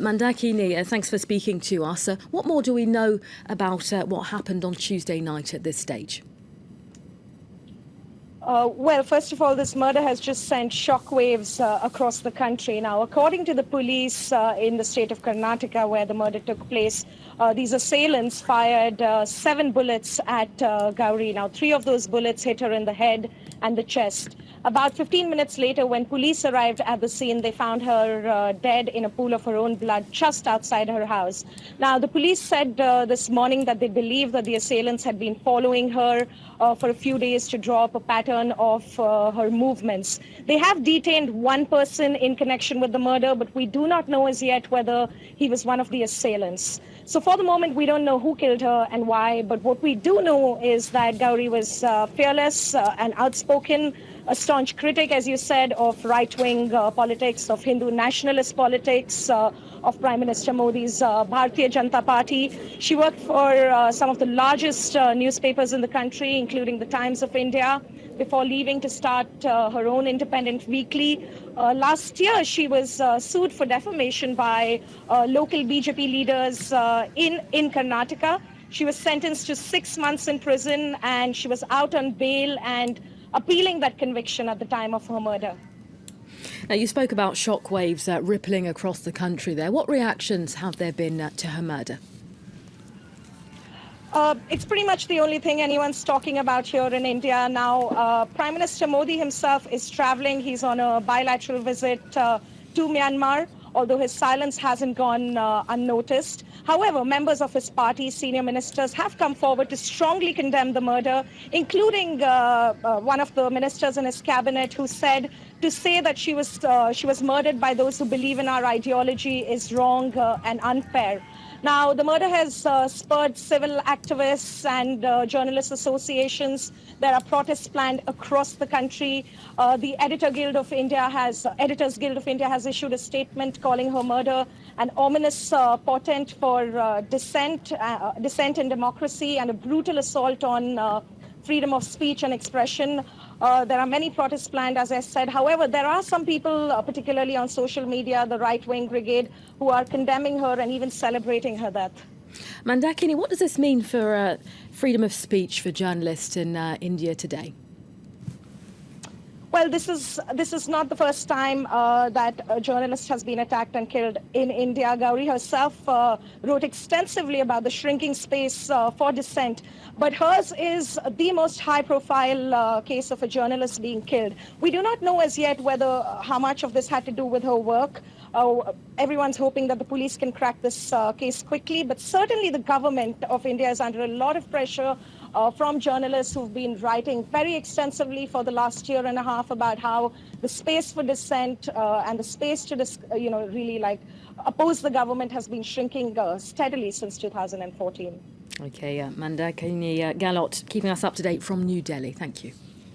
Mandakini, thanks for speaking to us. What more do we know about what happened on Tuesday night at this stage? Well, first of all, this murder has just sent shockwaves across the country. Now, according to the police in the state of Karnataka, where the murder took place, these assailants fired 7 bullets at Gauri. Now, 3 of those bullets hit her in the head and the chest. About 15 minutes later, when police arrived at the scene, they found her dead in a pool of her own blood just outside her house. Now, the police said this morning that they believe that the assailants had been following her for a few days to draw up a pattern of her movements. They have detained one person in connection with the murder, but we do not know as yet whether he was one of the assailants. So for the moment, we don't know who killed her and why, but what we do know is that Gauri was fearless and outspoken, a staunch critic, as you said, of right-wing politics, of Hindu nationalist politics, of Prime Minister Modi's Bharatiya Janata Party. She worked for some of the largest newspapers in the country, including the Times of India, before leaving to start her own independent weekly. Last year, she was sued for defamation by local BJP leaders in Karnataka. She was sentenced to 6 months in prison, and she was out on bail and appealing that conviction at the time of her murder. Now, you spoke about shockwaves rippling across the country there. What reactions have there been to her murder? It's pretty much the only thing anyone's talking about here in India now. Prime Minister Modi himself is traveling. He's on a bilateral visit to Myanmar, although his silence hasn't gone unnoticed. However, members of his party, senior ministers, have come forward to strongly condemn the murder, including one of the ministers in his cabinet who said to say that she was murdered by those who believe in our ideology is wrong and unfair. Now, the murder has spurred civil activists and journalist associations. There are protests planned across the country. The Editors Guild of India has issued a statement calling her murder an ominous portent for dissent in democracy and a brutal assault on freedom of speech and expression. There are many protests planned, as I said. However, there are some people, particularly on social media, the right-wing brigade, who are condemning her and even celebrating her death. Mandakini, what does this mean for freedom of speech for journalists in India today? Well, this is not the first time that a journalist has been attacked and killed in India. Gauri herself wrote extensively about the shrinking space for dissent, but hers is the most high-profile case of a journalist being killed. We do not know as yet how much of this had to do with her work. Everyone's hoping that the police can crack this case quickly, but certainly the government of India is under a lot of pressure from journalists who've been writing very extensively for the last year and a half about how the space for dissent and the space to really oppose the government has been shrinking steadily since 2014. Okay, Mandakini Galot, keeping us up to date from New Delhi. Thank you.